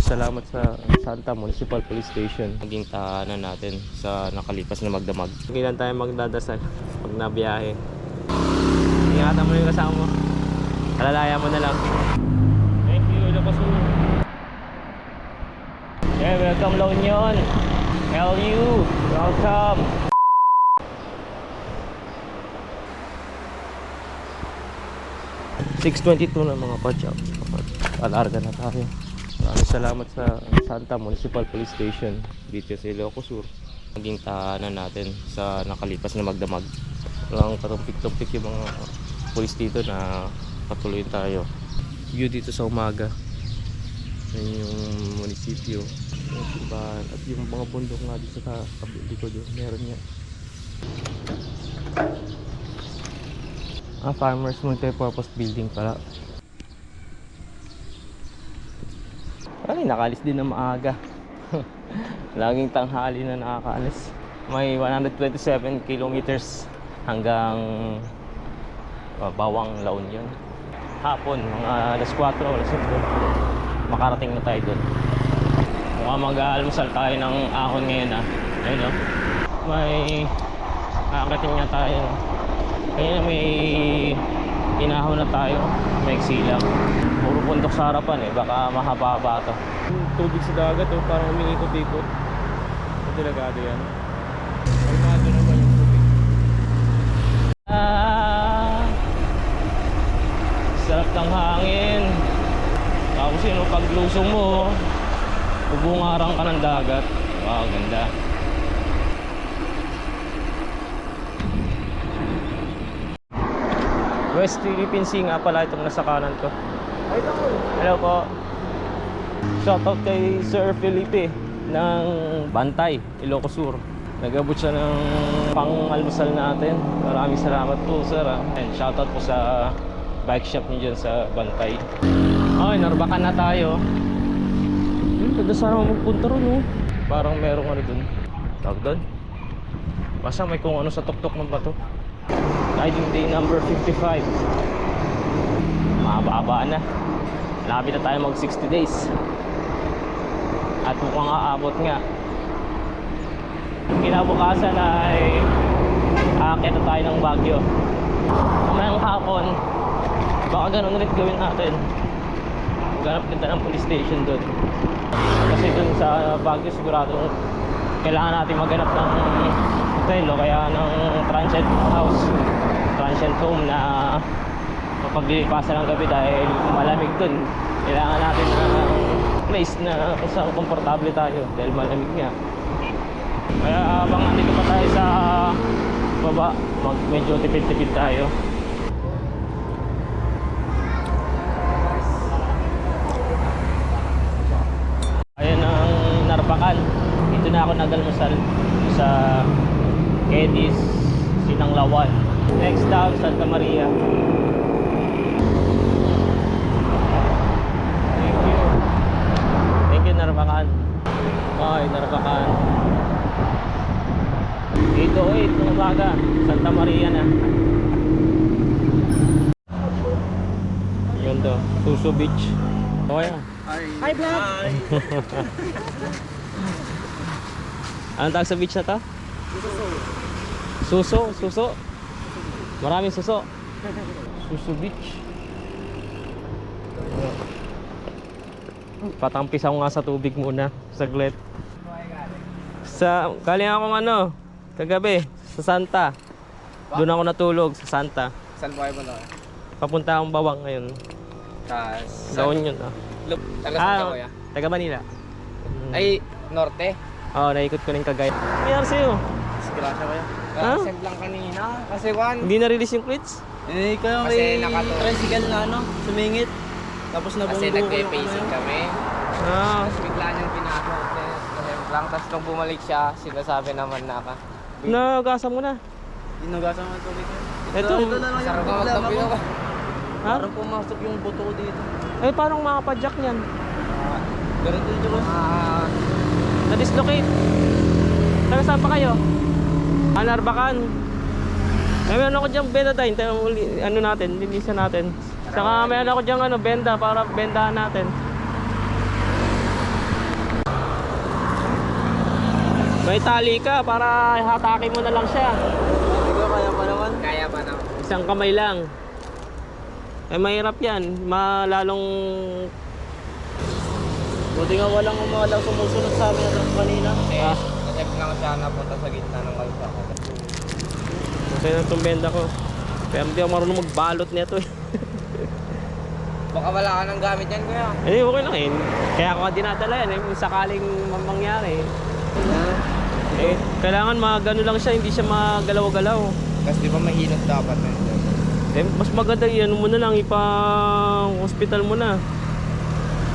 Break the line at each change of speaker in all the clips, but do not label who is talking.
salamat sa Santa Municipal Police Station. Naging tahanan natin sa nakalipas na magdamag. Kailan tayo magdadasal pag nabiyahe. Ingatan mo yung kasama mo. Alalaya mo na lang. Thank you, Lapasu. Yeah, welcome La Union. LU, welcome. $6.22 na mga pachaw. Alarga na tayo. Maraming salamat sa Santa Municipal Police Station dito sa Ilocos Sur. Naging tahanan natin sa nakalipas na magdamag. Walang katumpik-tumpik yung mga police dito na patuloy tayo. View dito sa umaga. Yan yung munisipyo, yung simbahan, at yung mga bundok nga dito sa likod yun. Meron nga Farmers Multi-Purpose Building pala. Ay, nakalis din na maaga. Laging tanghali na nakakaalis. May 127 kilometers hanggang Bawang, La Union. Hapon, mga alas 4, alas 5 makarating na tayo doon. Mukhang mag-aalmusal tayo ng ahon ngayon ayun o. May nakakating nga tayo. Kaya may inahon na tayo. May silang. Puro bundok sa harapan baka mahaba-haba ito. Tubig sa dagat parang umiikot-ikot. Delikado yan. Kalmado naman yung tubig. Sarap ng hangin. Tapos yun, paglusong mo bubungarang ka ng dagat. Wow, ganda. West Philippine Sea nga pala itong nasa kanan ko. Hello po. Shoutout kay Sir Felipe ng Bantay, Ilocos Sur. Nag-abot siya ng pang-almusal natin. Maraming salamat po, sir. And shoutout po sa bike shop niyo dyan sa Bantay. Ay, Narbacan na tayo. Pwede sana magpunta ron Parang merong ano dun. Tawag dun. Basta may kung ano sa tuktok ng bato. Riding day number 55. Mahaba-haba na. Lapit na tayo mag 60 days. At mukhang aabot nga. Kinabukasan ay aakyat na tayo ng Baguio. Mamayang hapon, baka ganun ulit gawin natin. Maghanap kita ng police station doon. Kasi doon sa Baguio sigurado kailangan natin maghanap ng hotel o kaya ng transient house, transient home na mapaglilipasan ng gabi dahil malamig doon. Kailangan natin ng place na kung saan komportable tayo dahil malamig nga. Kaya habang nandito pa tayo sa baba, medyo tipid-tipid tayo. Ayan ang Narbacan. Dito na ako nag-almusal sa Kedis, Sinanglawan. Next stop, Santa Maria. Thank you Narbacan. Okay, Narbacan. 8:08 ng umaga, Santa Maria na. Yun to, Suso Beach. Okay.
Hi vlog!
Anong tawag sa beach na to? Suso. Suso? Maraming suso. Suso Beach. Patampis ako nga sa tubig muna, saglit. Galing akong kagabi, sa Santa. Doon ako natulog, sa Santa.
Saan po kayo ba na?
Papunta akong Bawang ngayon. La Union
Taga saan ka kuya?
Taga Manila.
Ay, Norte?
Oo, naikot ko na yung Cagayan. Nangyari sa'yo?
Disgrasya kuya?
Ha?
Send lang kanina. Kasi
Hindi na-release yung cleats?
Kayo
Kasi
may tricycle na sumingit. Tapos nabunggo
Kasi nag-pacing kami. Tapos bigla niyang pinako. Tapos nung bumalik siya, sinasabi naman
Nagasa mo na.
Inugasan mo ang tubig.
Ito.
Ito na lang
Sarap
yung
ka
problema
magtabi
ko.
ka.
Ha?
Parang pumasok yung buto ko dito.
Paano makapadyak niyan?
Ganito dito ko.
Na-dislocate. Taga saan pa kayo? Narbacan. Meron ako diyang Benadine. Linisan natin. Saka meron ako diyang benda para bendahan natin. May tali ka para hatakin mo na lang siya.
Sabi ko, kaya pa naman.
Kaya pa naman.
Isang kamay lang. Eh mahirap yan. Malalong...
Buti nga walang umalaw sumusunod sa amin na kanina.
Kasi lang siya napunta sa gitna ng kalsada.
Kasi nang tumbenda ko. Pero hindi ako marunong magbalot nito eh.
Baka wala ka ng gamit yan, kuya.
Eh okay lang eh. Kaya ako dinadala yan eh. Kung sakaling mangyari. Eh kailangan magano lang siya. Hindi siya magalaw-galaw.
Kasi di ba mahilot dapat na yun?
Eh, mas maganda yan mo na lang, ipa-hospital mo na.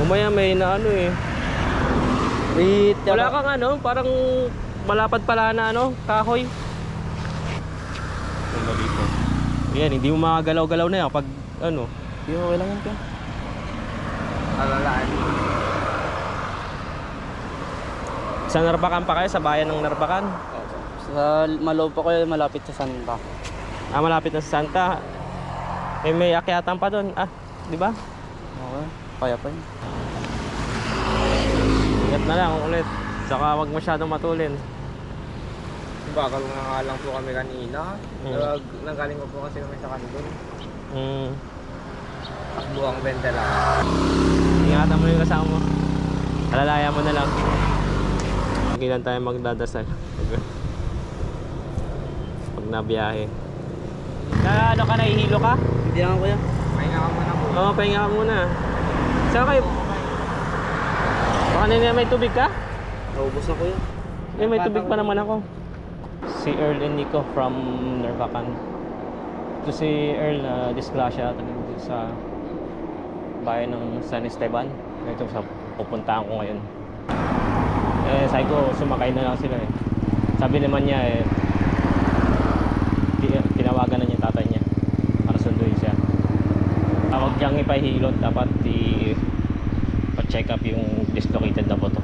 Mamaya may na ano eh. Wala kang ano, parang malapad pala na ano, kahoy. Ano dito? Yan, hindi mo makagalaw-galaw na yan pag ano.
Hindi, okay lang yan ka.
Alalaan.
Sa Narbacan pa kayo? Sa bayan ng Narbacan?
Sa Maloob pa kayo, malapit sa Santa.
Ah, malapit na sa Santa. Eh, may akyatan pa doon. Ah, di ba?
Okay, kaya pa yun.
Ingat na lang ulit. Saka wag masyadong matulin.
Bakal nga lang po kami kanina. Nanggaling ko po kasi kami sa kanilon. Takbuang benda lang.
Ingatan mo yung kasama mo. Alalaya mo na lang. Hindi lang tayo magdadasal. Pag nabiyahe. Na ano ka, nahihilo ka?
Hindi lang kuya.
Pahinga ka muna po.
Oo, pahinga ka muna. Saan kayo? Baka na may tubig ka?
Naubos na kuya.
Eh, may tubig pa naman ako. Si Earl and Nico from Narvacan. Ito si Earl na disgrasya talaga sa bayan ng San Esteban. Ito sa pupuntahan ko ngayon. Eh, sabi ko, sumakay na lang sila eh. Sabi naman niya eh, tinawagan na niya tatay niya para sunduin siya. Huwag niyang ipahilot, dapat pa-check up yung dislocated na buto.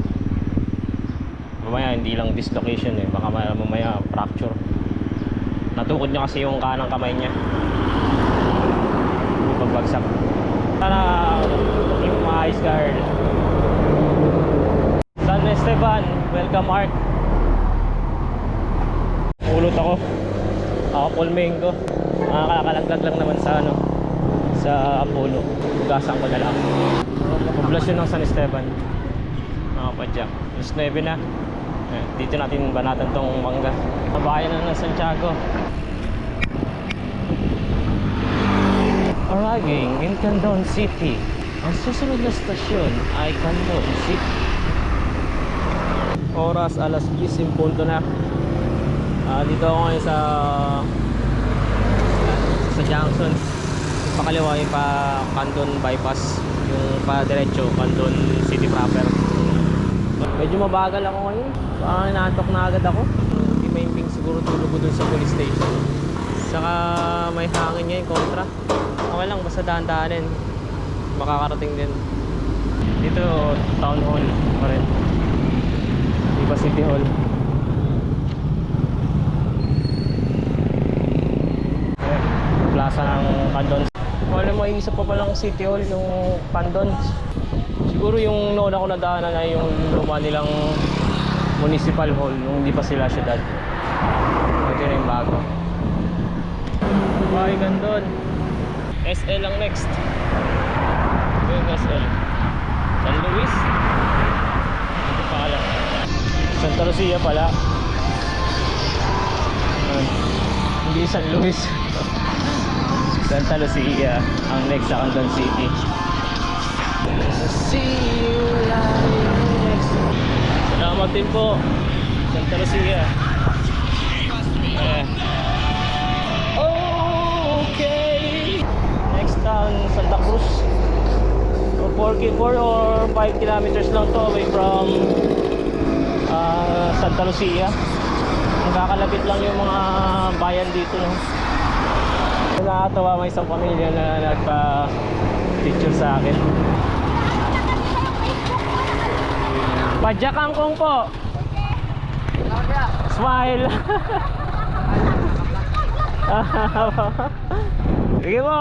Mamaya hindi lang dislocation eh, baka mamaya fracture. Natukod niya kasi yung kanang kamay niya. Yung pagbagsak. Sana yung maayos ka, Earl. San Esteban, welcome Mark. Ulot ako. Ako Pulmengo. Nakakalaglag lang naman sa ano, sa Apollo. Ugasang ko na lang. Poblasyon ng San Esteban. Padyak. Alas 9 na. Dito natin banatan tong mangga. Bayan na ng Santiago. Arriving in Candon City. Ang susunod na stasyon ay Candon City. Oras alas 10 in punto na. Dito ako ngayon sa junction. Yung pakaliwa yung pa Candon bypass, yung pa diretso Candon City proper. Medyo mabagal ako ngayon. Parang inaantok na agad ako. Hindi maimbing siguro tulog ko dun sa police station. Saka may hangin niya yung kontra. Okay lang, basta dahan-dahanin. Makakarating din. Dito town hall pa rin. Iba City Hall. Plaza ng Candon. Wala mo, isa pa palang City Hall yung Candon. Siguro yung noon ako nadaanan ay yung luma nilang Municipal Hall nung hindi pa sila syudad. Ito na yung bago. Ay, Candon. SL lang next. Ito yung SL. San Luis. Hindi pa alam. Santa Lucia pala. Hindi San Luis. Santa Lucia ang next sa Candon City. See you next. Salamat din po Santa Lucia. Okay. Next town Santa Cruz. 4 or 5 kilometers lang to away from Santa Lucia. Magkakalapit lang yung mga bayan dito, no? Nakakatawa, may isang pamilya na nagpa-picture sa akin. Padyak Kangkong po. Smile. Sige po.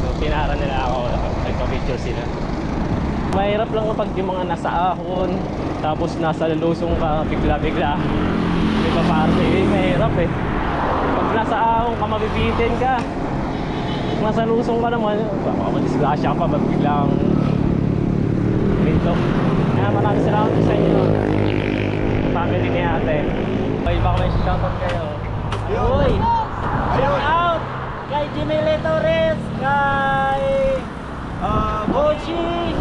So, pinara nila ako, nagpa-picture sila. Mahirap lang kapag yung mga nasa ahon, tapos nasa lusong ka bigla-bigla. Di ba parte? Mahirap eh. Pag nasa ahon ka, mabibitin ka. Pag nasa lusong ka naman, baka madisgrasya ka pa, ba't biglang minto. Kaya maraming salamat sa inyo. Family ni ate. Ay, baka may shoutout kayo.
Uy! Shout out kay Jimele Torres, kay Bochi,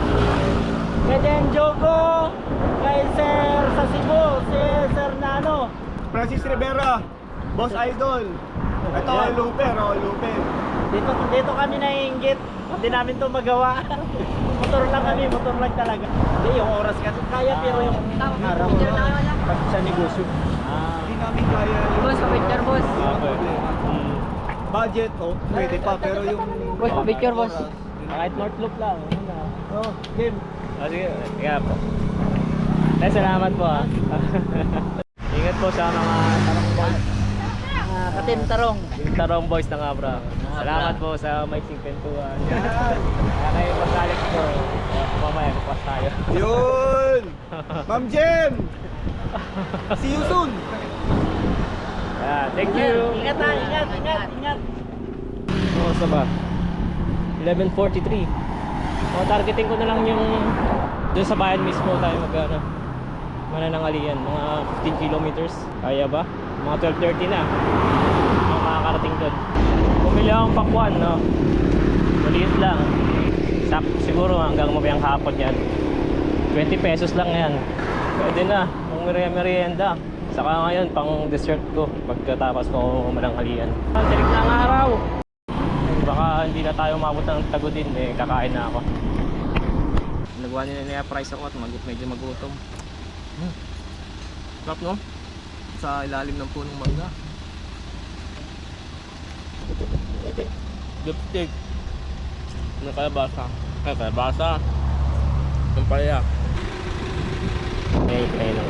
kay Den Jogo, kay Sir sa Cebu, si Sir Nano.
Francis Rivera, Boss Idol. Ito kay Lupe, Raul Lupe.
Dito kami naiinggit. Hindi namin to magawa. Motor lang kami, motor lang talaga. Hindi, yung oras kasi kaya pero yung araw pag sa negosyo.
Hindi namin kaya yung...
Boss, picture boss.
Budget, oh, pwede pa, pero yung...
Boss, picture boss.
Kahit North Loop lang.
Oh, game.
Sige, kaya po. Ay, salamat po ah. Ingat po sa mga tarong boys.
Katim Tarong.
Yung tarong boys ng Abra. Salamat po sa maiksing kwentuhan. Kaya kayo pag-alex ko. Mamaya, kupas tayo.
Yun! Ma'am Jem! See you soon!
Thank you.
Ingat ha, ingat.
Kumusta ba? 11:43. Targeting ko na lang yung doon sa bayan mismo tayo mananangalian. Mga 15 kilometers. Kaya ba? Mga 12:30 na. Makakarating doon. Bumili akong pakwan, no? Maliit lang. Siguro hanggang mamayang hapon yan. 20 pesos lang yan. Pwede na. Kung merienda. Saka ngayon, pang dessert ko. Pagkatapos ko mananghalian. Ang tirik na ang araw. Baka hindi na tayo umabot ng Tagudin. Kakain na ako. Nagawa nila na price ako at medyo magutom. Sarap, no? Sa ilalim ng punong mangga. Lipstick. Ano kalabasa? Ay, kalabasa. Yung palaya. Kaya lang.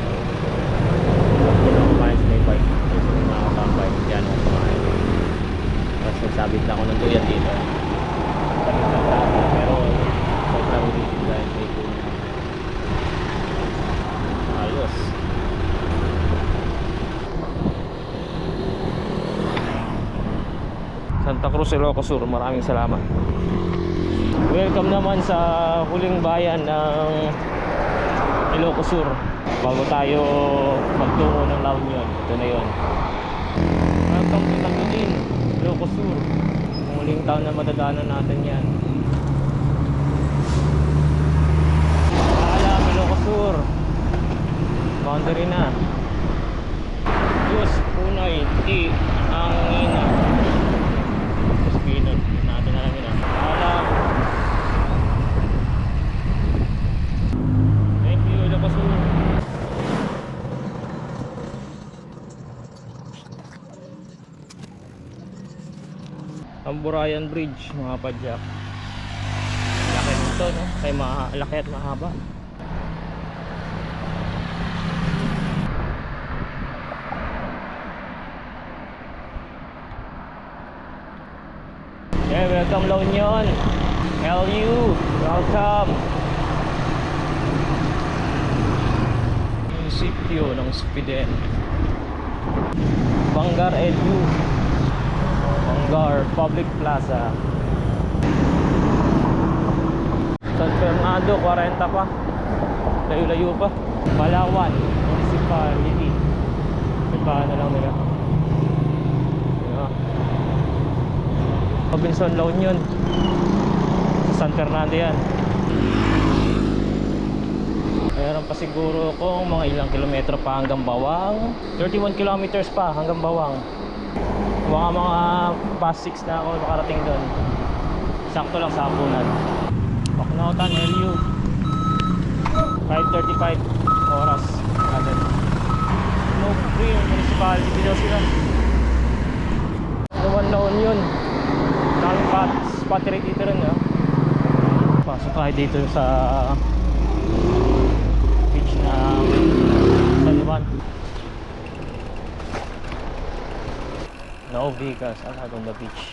Kumain sa may bike. Kasi mga kapambay. Diyan ako kumain. Tapos nagsabit na ako ng duyan dito. Pero sobrang ulitin dahil may punong mangga. Ayos. Santa Cruz, Ilocos Sur, maraming salamat. Welcome naman sa huling bayan ng Ilocos Sur. Bago tayo magtungo ng La Union, ito na yun. Welcome to Tagudin, Ilocos Sur. Ang huling taon na madadaanan natin yan. Alam, Ilocos Sur, boundary na. Diyos, punay, di, ang ina. Natin na lang yun ah. Alam. Thank you, Ilocos Sur. Amburayan Bridge, mga padyak. Laki nito, no? Kaya laki at mahaba. Yeah, welcome La Union. LU, welcome. Munisipyo ng Spiden. Bangar LU. Bangar Public Plaza. San Fernando, 40 pa. Layo-layo pa. Palawan Municipality. Ibahan na lang nila. Robinson, La Union. Sa San Fernando yan. Mayroon pa siguro kung mga ilang kilometro pa hanggang Bawang. 31 kilometers pa hanggang Bawang. Mga past 6 na ako makarating doon. Sakto lang sa hapunan. Paknautan, LU. 5:35 oras agad. Smoke free municipality daw sila. Naman La Union. Daming spot rate dito rin, no? Pasok tayo dito sa beach na San Juan. No vehicles allowed on the beach.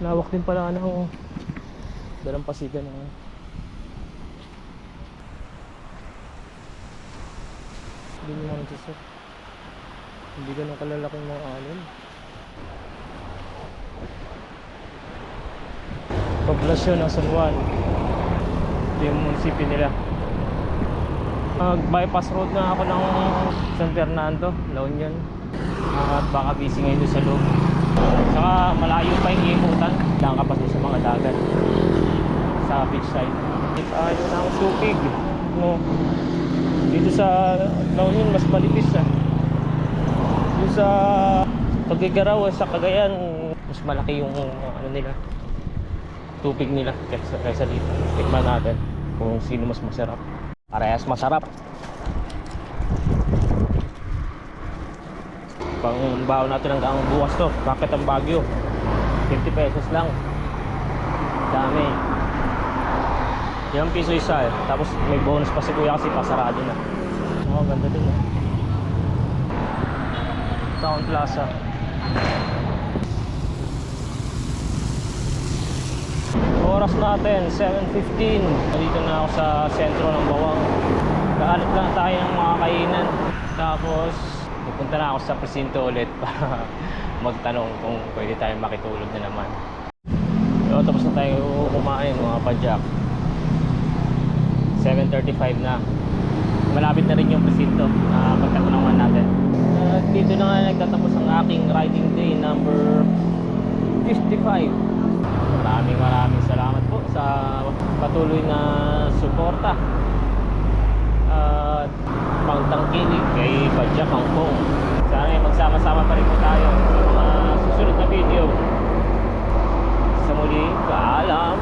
Lawak din pala ng Dalampasigan na. Hindi mo naman sasok. Hindi ganun kalalaking mga alon. Poblasyon ng San Juan. Ito yung munisipyo nila. Bypass road na ako ng San Fernando, La Union. At baka busy ngayon doon sa loob. Saka malayo pa yung iikutan. Daan ka pa doon sa mga dagat. Sa beach side. Ayaw na ang tubig. No. Dito sa La Union mas malipis Dito sa Tugigaraw sa Cagayan mas malaki yung ano nila, tubig nila kaysa dito. Tikman natin kung sino mas masarap. Parehas masarap. Pang baon natin hanggang bukas to. Bakit ang Baguio? 50 pesos lang. Dami. Yung piso isa Tapos may bonus pa si kuya kasi pasarado na. Oh, ganda din Town Plaza. Oras natin 7:15. Dito na ako sa sentro ng Bawang. Kahanap lang tayo ng mga kainan. Tapos pupunta na ako sa presinto ulit para magtanong kung pwede tayong makitulog na naman. So, tapos na tayo kumain mga padyak. 7:35 na. Malapit na rin yung presinto na pagtatanungan natin. Dito na nga nagtatapos ang aking riding day number 55. Maraming salamat po sa patuloy na suporta at pangtangkilik kay Padyak Hangpong. Sana ay magsama-sama pa rin po tayo sa mga susunod na video. Sa muli, paalam!